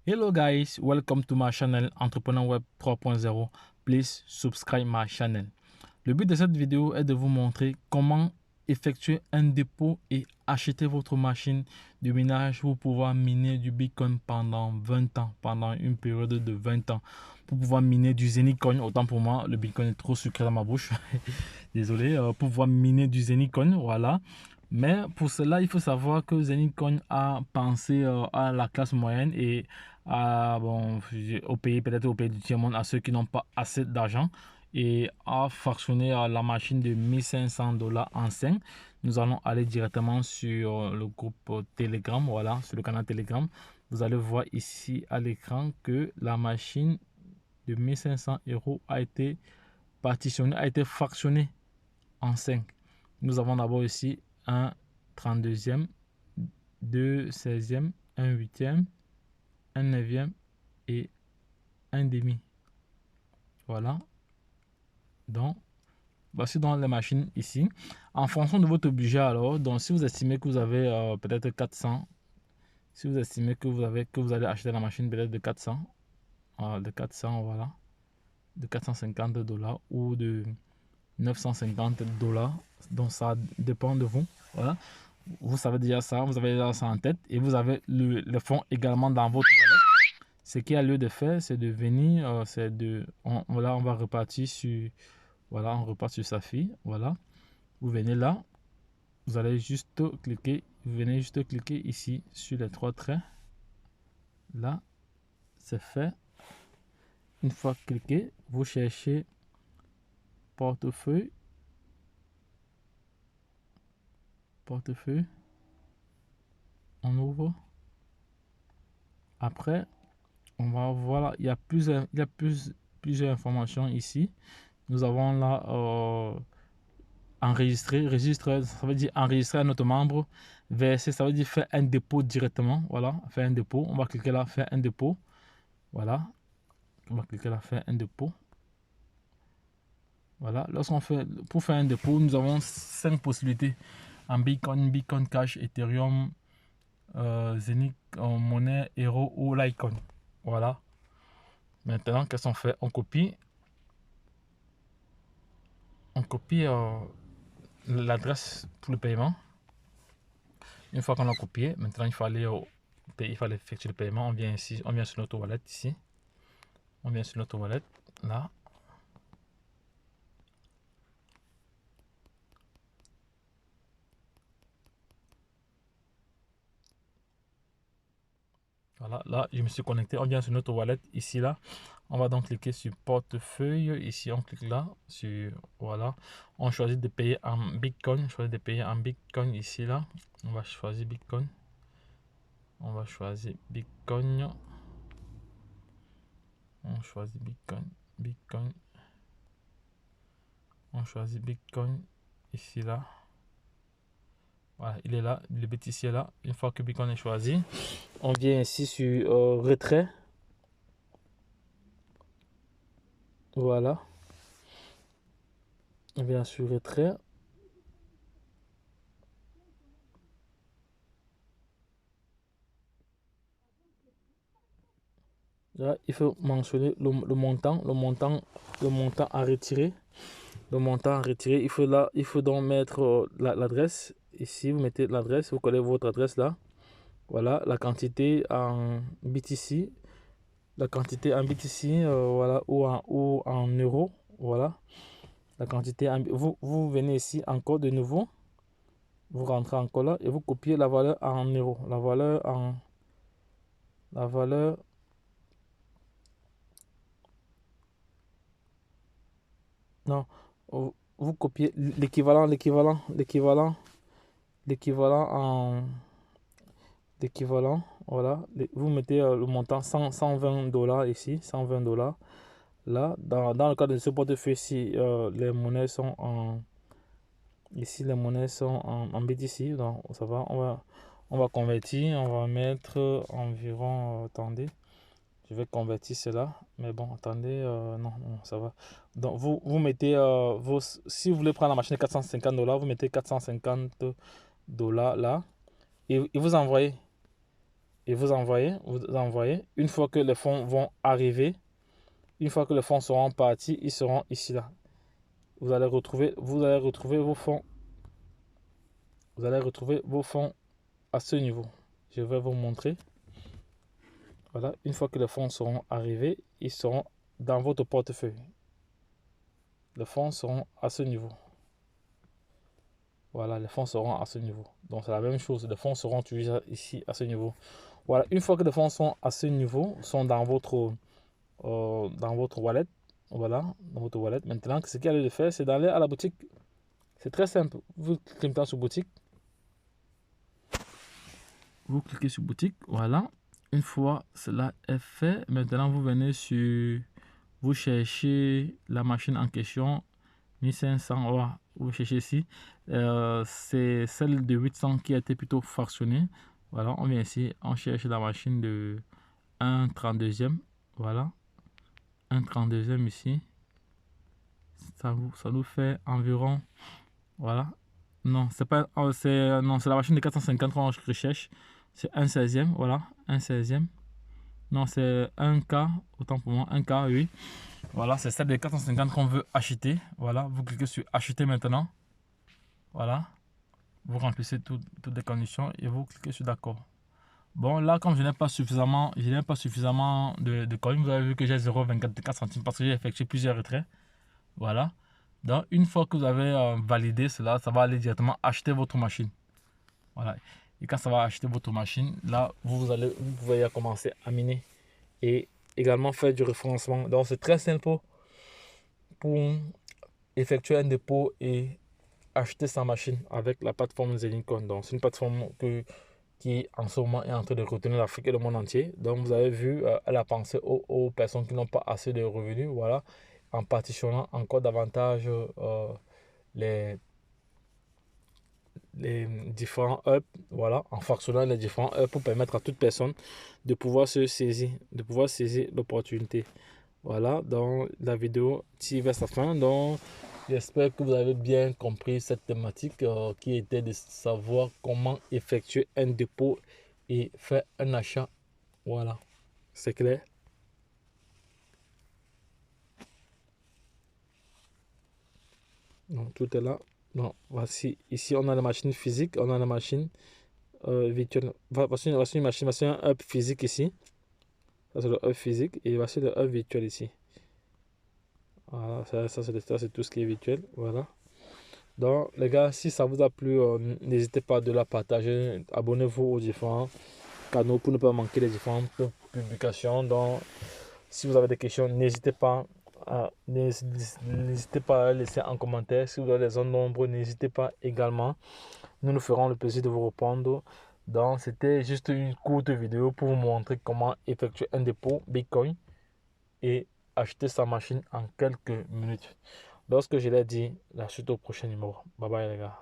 Hello guys, welcome to my channel Entrepreneur Web 3.0. Please subscribe my channel. Le but de cette vidéo est de vous montrer comment effectuer un dépôt et acheter votre machine de minage pour pouvoir miner du Bitcoin pendant 20 ans, pendant une période de 20 ans. Pour pouvoir miner du Zenicoin, autant pour moi, le Bitcoin est trop sucré dans ma bouche. Désolé, pour pouvoir miner du Zenicoin, voilà. Mais pour cela, il faut savoir que Zenicoin a pensé à la classe moyenne et au pays, peut-être au pays du tiers-monde, à ceux qui n'ont pas assez d'argent et a fractionné la machine de 1500 $ en 5. Nous allons aller directement sur le groupe Telegram, voilà, sur le canal Telegram. Vous allez voir ici à l'écran que la machine de 1500 € a été partitionnée, a été fractionnée en 5. Nous avons d'abord ici un 32e, 2 16e, un 8e, un 9e et un demi. Voilà. Donc, voici dans les machines ici. En fonction de votre budget alors, donc si vous estimez que vous avez peut-être 400, si vous estimez que vous allez acheter la machine peut-être de 400, voilà, de 450 $ ou de 950 $, donc ça dépend de vous. Voilà. Vous savez déjà ça, vous avez déjà ça en tête et vous avez le fonds également dans votre wallet. Ce qu'il y a lieu de faire, c'est de venir, voilà, on va repartir sur, voilà, on repart sur Safi, voilà. Vous venez là, vous allez juste cliquer, vous venez juste cliquer ici sur les trois traits. Là, c'est fait. Une fois cliqué, vous cherchez portefeuille, on ouvre. Après, on va voir, il y a plusieurs informations ici. Nous avons là enregistrer, registre, ça veut dire enregistrer à notre membre. Verser, ça veut dire faire un dépôt directement. Voilà, faire un dépôt. On va cliquer là, faire un dépôt. Voilà, on va cliquer là, faire un dépôt. Voilà, pour faire un dépôt, nous avons 5 possibilités en Bitcoin, Bitcoin Cash, Ethereum, Zenith, monnaie, Hero ou Litecoin. Voilà. Maintenant, qu'est-ce qu'on fait? On copie l'adresse pour le paiement. Une fois qu'on a copié, maintenant il faut aller au pays, il faut aller effectuer le paiement. On vient ici, on vient sur notre wallet ici. On vient sur notre wallet là. Voilà, là je me suis connecté. On vient sur notre wallet ici là. On va donc cliquer sur portefeuille. Ici on clique là sur, voilà. On choisit de payer en Bitcoin. Choisit de payer en Bitcoin ici là. On va choisir Bitcoin. On va choisir Bitcoin. On choisit Bitcoin. Bitcoin. On choisit Bitcoin ici là. Voilà, il est là, le bêtisier est là. Une fois que Bitcoin est choisi, on vient ici sur retrait. Voilà. On vient sur retrait. Là, il faut mentionner le montant à retirer. Le montant à retirer, il faut donc mettre l'adresse. Ici, vous mettez l'adresse, vous collez votre adresse là. Voilà, la quantité en BTC. La quantité en BTC, voilà, ou en euros. Voilà. La quantité vous venez ici encore de nouveau. Vous rentrez encore là et vous copiez la valeur en euros. La valeur. Non. Vous copiez l'équivalent en. L'équivalent. Voilà. Vous mettez le montant 120 $ ici. 120 $. Là, dans le cas de ce portefeuille-ci, les monnaies sont en. Ici, les monnaies sont en BTC. Donc, ça va. On va convertir. On va mettre environ. Attendez. Je vais convertir cela. Mais bon, attendez. Non, ça va. Donc, vous mettez. Si vous voulez prendre la machine de 450 $, vous mettez 450 $ là. Et vous envoyez. et vous envoyez. Une fois que les fonds vont arriver, une fois que les fonds seront partis, ils seront ici là. Vous allez retrouver vos fonds. Vous allez retrouver vos fonds à ce niveau. Je vais vous montrer. Voilà, une fois que les fonds seront arrivés, ils seront dans votre portefeuille. Les fonds seront à ce niveau. Voilà, les fonds seront à ce niveau. Donc c'est la même chose, les fonds seront toujours ici à ce niveau. Voilà, une fois que les fonds sont à ce niveau, sont dans votre wallet. Voilà, dans votre wallet. Maintenant, ce qu'il y a lieu de faire, c'est d'aller à la boutique. C'est très simple. Vous cliquez maintenant sur boutique. Vous cliquez sur boutique. Voilà. Une fois cela est fait, maintenant vous venez sur... Vous cherchez la machine en question. 1500, ouais, vous cherchez ici. C'est celle de 800 qui a été plutôt fractionnée. Voilà, on vient ici, on cherche la machine de 1/32e. Voilà. 1/32e ici. Ça nous fait environ, voilà. Non, c'est pas, non, c'est la machine de 450 qu'on recherche. C'est 1/16e, voilà, 1/16e. Non, c'est 1K, autant pour moi, 1K, oui. Voilà, c'est celle de 450 qu'on veut acheter. Voilà, vous cliquez sur acheter maintenant. Voilà, vous remplissez toutes les conditions et vous cliquez sur d'accord. Bon, là, comme je n'ai pas suffisamment de coins, vous avez vu que j'ai 0,24 centimes parce que j'ai effectué plusieurs retraits. Voilà. Donc, une fois que vous avez validé cela, ça va aller directement acheter votre machine. Voilà. Et quand ça va acheter votre machine, là, vous pouvez commencer à miner et également faire du référencement. Donc, c'est très simple pour effectuer un dépôt et acheter sa machine avec la plateforme Zelincoin. Donc, c'est une plateforme qui en ce moment est en train de retenir l'Afrique et le monde entier. Donc, vous avez vu, elle a pensé aux personnes qui n'ont pas assez de revenus. Voilà. En partitionnant encore davantage les différents hubs, voilà, en fractionnant les différents hubs pour permettre à toute personne de pouvoir saisir l'opportunité. Voilà, donc la vidéo tire vers sa fin. Donc, j'espère que vous avez bien compris cette thématique qui était de savoir comment effectuer un dépôt et faire un achat. Voilà, c'est clair. Donc, tout est là. Donc, voici, ici, on a la machine physique, on a la machine virtuelle. Voici une machine, voici un hub physique ici. Ça, c'est le hub physique. Et voici le hub virtuel ici. Voilà, ça c'est tout ce qui est virtuel. Voilà. Donc, les gars, si ça vous a plu, n'hésitez pas de la partager. Abonnez-vous aux différents canaux pour ne pas manquer les différentes publications. Donc, si vous avez des questions, n'hésitez pas à laisser en commentaire. Si vous avez des zones d'ombre, n'hésitez pas également. Nous nous ferons le plaisir de vous répondre. Donc, c'était juste une courte vidéo pour vous montrer comment effectuer un dépôt Bitcoin et acheter sa machine en quelques minutes. Lorsque je l'ai dit, la suite au prochain numéro. Bye bye les gars.